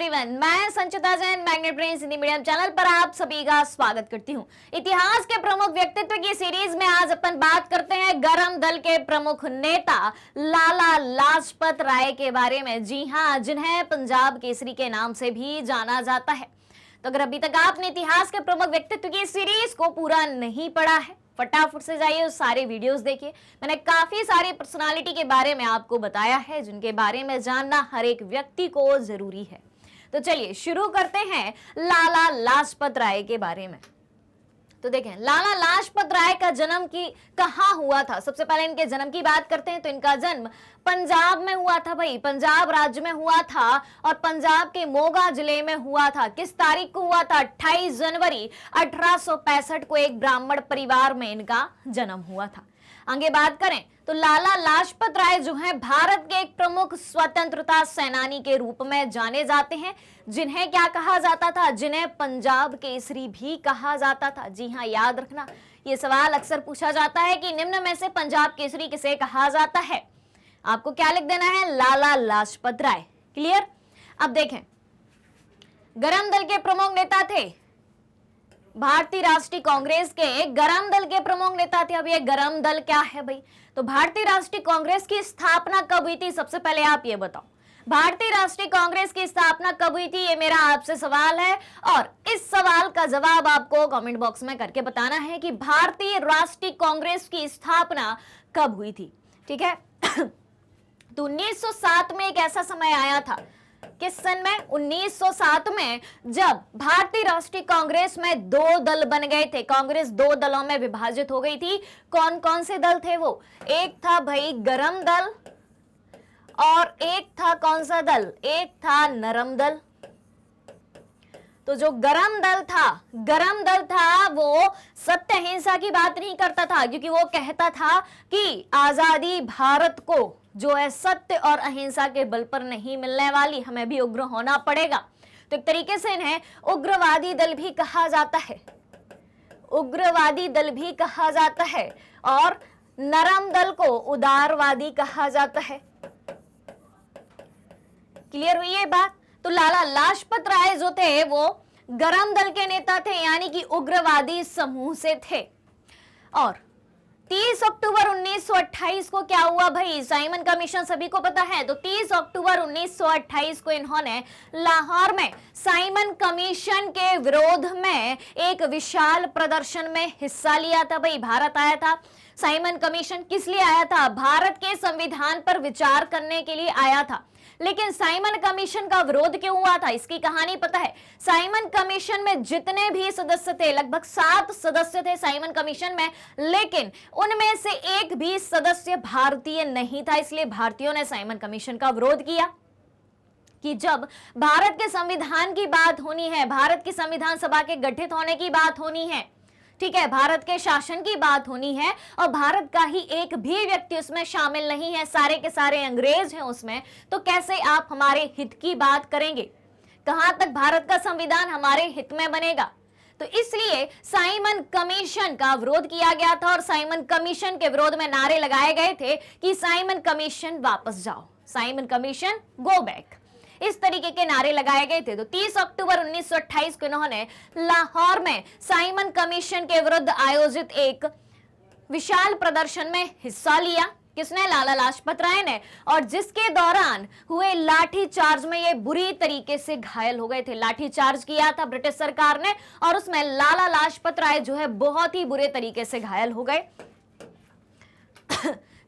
Everyone, मैं Sanchita Jain magnet brains Hindi medium channel पर आप सभी का स्वागत करती हूं। इतिहास के प्रमुख व्यक्तित्व की सीरीज में आज अपन बात करते हैं गरम दल के प्रमुख नेता लाला लाजपत राय के बारे में। जी हां, जिन्हें पंजाब केसरी के नाम से भी जाना जाता है। तो अगर अभी तक आपने इतिहास के प्रमुख व्यक्तित्व की सीरीज को पूरा नहीं पढ़ा है, फटाफट से जाइए उस सारे वीडियोस देखिए। मैंने काफी सारी पर्सनालिटी के बारे में आपको बताया है जिनके बारे में जानना हर एक व्यक्ति को जरूरी है। तो चलिए शुरू करते हैं लाला लाजपत राय के बारे में। तो देखें, लाला लाजपत राय का जन्म कहाँ हुआ था। सबसे पहले इनके जन्म की बात करते हैं तो इनका जन्म पंजाब में हुआ था भाई, पंजाब राज्य में हुआ था और पंजाब के मोगा जिले में हुआ था। किस तारीख को हुआ था? 28 जनवरी 1865 को एक ब्राह्मण परिवार में इनका जन्म हुआ था। आगे बात करें तो लाला लाजपत राय जो हैं भारत के एक प्रमुख स्वतंत्रता सेनानी के रूप में जाने जाते हैं, जिन्हें क्या कहा जाता था? जिन्हें पंजाब केसरी भी कहा जाता था। जी हां, याद रखना, ये सवाल अक्सर पूछा जाता है कि निम्न में से पंजाब केसरी किसे कहा जाता है। आपको क्या लिख देना है? लाला लाजपत राय। क्लियर? अब देखें, गरम दल के प्रमुख नेता थे, भारतीय राष्ट्रीय कांग्रेस के गरम दल के प्रमुख नेता थे। अब ये गरम दल क्या है भाई? तो भारतीय राष्ट्रीय कांग्रेस की स्थापना कब हुई थी? सबसे पहले आप ये बताओ, भारतीय राष्ट्रीय कांग्रेस की स्थापना कब हुई थी? ये मेरा आपसे सवाल है और इस सवाल का जवाब आपको कमेंट बॉक्स में करके बताना है कि भारतीय राष्ट्रीय कांग्रेस की स्थापना कब हुई थी। ठीक है। तो 1907 में एक ऐसा समय आया था, किस सन में? 1907 में, जब भारतीय राष्ट्रीय कांग्रेस में दो दल बन गए थे। कांग्रेस दो दलों में विभाजित हो गई थी। कौन कौन से दल थे वो? एक था भाई गरम दल और एक था कौन सा दल? एक था नरम दल। तो जो गरम दल था वो सत्य अहिंसा की बात नहीं करता था, क्योंकि वो कहता था कि आजादी भारत को जो है सत्य और अहिंसा के बल पर नहीं मिलने वाली, हमें भी उग्र होना पड़ेगा। तो एक तरीके से इन्हें उग्रवादी दल भी कहा जाता है, उग्रवादी दल भी कहा जाता है, और नरम दल को उदारवादी कहा जाता है। क्लियर हुई ये बात? तो लाला लाजपत राय जो थे वो गरम दल के नेता थे, यानी कि उग्रवादी समूह से थे। और 30 अक्टूबर 1928 को क्या हुआ भाई? साइमन कमीशन सभी को पता है। तो 30 अक्टूबर 1928 को इन्होंने लाहौर में साइमन कमीशन के विरोध में एक विशाल प्रदर्शन में हिस्सा लिया था भाई। भारत आया था। साइमन कमीशन किस लिए आया था? भारत के संविधान पर विचार करने के लिए आया था। लेकिन साइमन कमीशन का विरोध क्यों हुआ था? इसकी कहानी पता है। साइमन कमीशन में जितने भी सदस्य थे, लगभग 7 सदस्य थे साइमन कमीशन में, लेकिन उनमें से एक भी सदस्य भारतीय नहीं था। इसलिए भारतीयों ने साइमन कमीशन का विरोध किया कि जब भारत के संविधान की बात होनी है, भारत की संविधान सभा के गठित होने की बात होनी है, ठीक है, भारत के शासन की बात होनी है, और भारत का ही एक भी व्यक्ति उसमें शामिल नहीं है, सारे के सारे अंग्रेज हैं उसमें, तो कैसे आप हमारे हित की बात करेंगे? कहां तक भारत का संविधान हमारे हित में बनेगा? तो इसलिए साइमन कमीशन का विरोध किया गया था और साइमन कमीशन के विरोध में नारे लगाए गए थे कि साइमन कमीशन वापस जाओ, साइमन कमीशन गो बैक, इस तरीके के नारे लगाए गए थे। तो 30 अक्टूबर 1928 को इन्होंने लाहौर में साइमन कमीशन के विरुद्ध आयोजित एक विशाल प्रदर्शन में हिस्सा लिया। किसने? लाला लाजपत राय ने। और जिसके दौरान हुए लाठी चार्ज में ये बुरी तरीके से घायल हो गए थे। लाठी चार्ज किया था ब्रिटिश सरकार ने और उसमें लाला लाजपत राय जो है बहुत ही बुरे तरीके से घायल हो गए।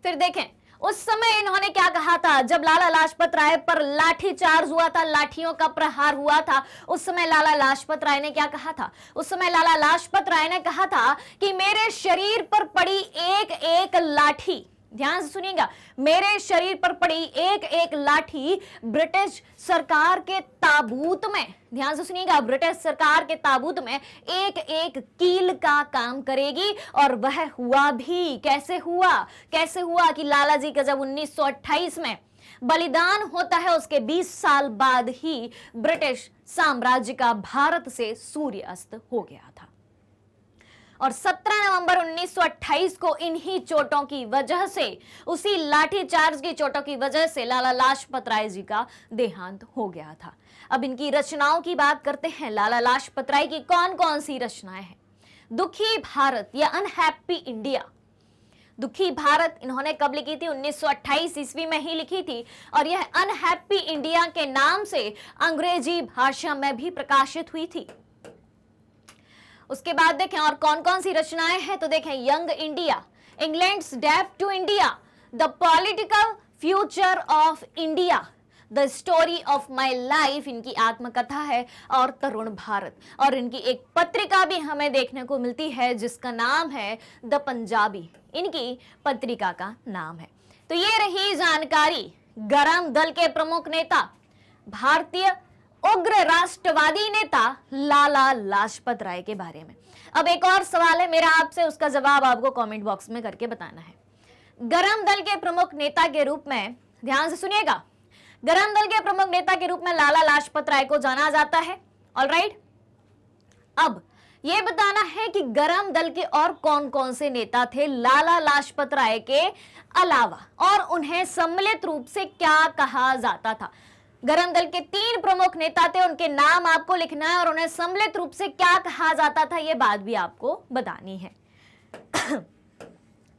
फिर देखें, उस समय इन्होंने क्या कहा था? जब लाला लाजपत राय पर लाठी चार्ज हुआ था, लाठियों का प्रहार हुआ था, उस समय लाला लाजपत राय ने क्या कहा था? उस समय लाला लाजपत राय ने कहा था कि मेरे शरीर पर पड़ी एक एक लाठी, ध्यान से सुनिएगा, मेरे शरीर पर पड़ी एक एक लाठी ब्रिटिश सरकार के ताबूत में, ध्यान से सुनिएगा, ब्रिटिश सरकार के ताबूत में एक एक कील का काम करेगी। और वह हुआ भी। कैसे हुआ? कैसे हुआ कि लाला जी का जब 1928 में बलिदान होता है, उसके 20 साल बाद ही ब्रिटिश साम्राज्य का भारत से सूर्यास्त हो गया था। और 17 नवंबर 1928 को इन्हीं चोटों की वजह से, उसी लाठीचार्ज की चोटों की वजह से लाला लाजपत राय जी का देहांत हो गया था। अब इनकी रचनाओं की बात करते हैं। लाला लाजपत राय की कौन कौन सी रचनाएं हैं? दुखी भारत या अनहैप्पी इंडिया। दुखी भारत इन्होंने कब लिखी थी? 1928 ईस्वी में ही लिखी थी और यह अनहैप्पी इंडिया के नाम से अंग्रेजी भाषा में भी प्रकाशित हुई थी। उसके बाद देखें और कौन कौन सी रचनाएं हैं, तो देखें यंग इंडिया, इंग्लैंड्स डेब्ट to India, the political future of India, the story of my life इनकी आत्मकथा है, और तरुण भारत। और इनकी एक पत्रिका भी हमें देखने को मिलती है जिसका नाम है द पंजाबी, इनकी पत्रिका का नाम है। तो ये रही जानकारी गरम दल के प्रमुख नेता, भारतीय उग्र राष्ट्रवादी नेता लाला लाजपत राय के बारे में। अब एक और सवाल है मेरा आपसे, उसका जवाब आपको कमेंट बॉक्स में करके बताना है। गरम दल के प्रमुख नेता के रूप में, ध्यान से सुनिएगा, गरम दल के प्रमुख नेता के रूप में लाला लाजपत राय को जाना जाता है। ऑलराइट, अब यह बताना है कि गरम दल के और कौन कौन से नेता थे लाला लाजपत राय के अलावा, और उन्हें सम्मिलित रूप से क्या कहा जाता था। गरम दल के 3 प्रमुख नेता थे, उनके नाम आपको लिखना है और उन्हें सम्मिलित रूप से क्या कहा जाता था, यह बात भी आपको बतानी है।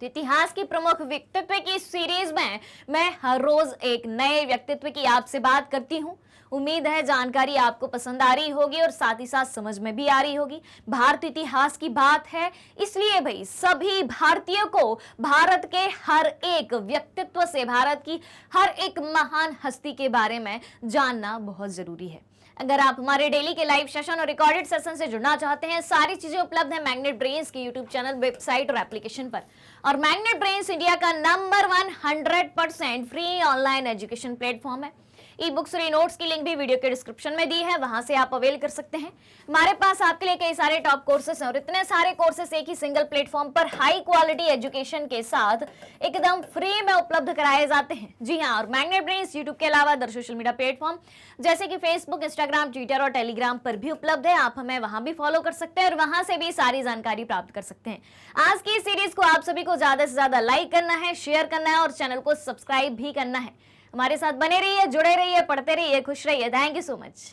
तो इतिहास की प्रमुख व्यक्तित्व की सीरीज में मैं हर रोज एक नए व्यक्तित्व की आपसे बात करती हूं। उम्मीद है जानकारी आपको पसंद आ रही होगी और साथ ही साथ समझ में भी आ रही होगी। भारत इतिहास की बात है, इसलिए भाई सभी भारतीयों को भारत के हर एक व्यक्तित्व से, भारत की हर एक महान हस्ती के बारे में जानना बहुत जरूरी है। अगर आप हमारे डेली के लाइव सेशन और रिकॉर्डेड सेशन से जुड़ना चाहते हैं, सारी चीजें उपलब्ध है मैग्नेट ब्रेन्स के यूट्यूब चैनल, वेबसाइट और एप्लीकेशन पर। और मैग्नेट ब्रेन्स इंडिया का number 1 100% free online education platform है। ई बुक्स और नोट्स की लिंक भी वीडियो के डिस्क्रिप्शन में दी है, वहां से आप अवेल कर सकते हैं। हमारे पास आपके लिए कई सारे टॉप कोर्सेस हैं और इतने सारे कोर्सेस एक ही सिंगल प्लेटफॉर्म पर हाई क्वालिटी एजुकेशन के साथ एकदम फ्री में उपलब्ध कराए जाते हैं। जी हाँ, और मैग्नेट ब्रेन्स यूट्यूब के अलावा अदर सोशल मीडिया प्लेटफॉर्म जैसे कि फेसबुक, इंस्टाग्राम, ट्विटर और टेलीग्राम पर भी उपलब्ध है। आप हमें वहां भी फॉलो कर सकते हैं और वहां से भी सारी जानकारी प्राप्त कर सकते हैं। आज की सीरीज को आप सभी को ज्यादा से ज्यादा लाइक करना है, शेयर करना है और चैनल को सब्सक्राइब भी करना है। हमारे साथ बने रहिए, जुड़े रहिए, पढ़ते रहिए, खुश रहिए। Thank you so much.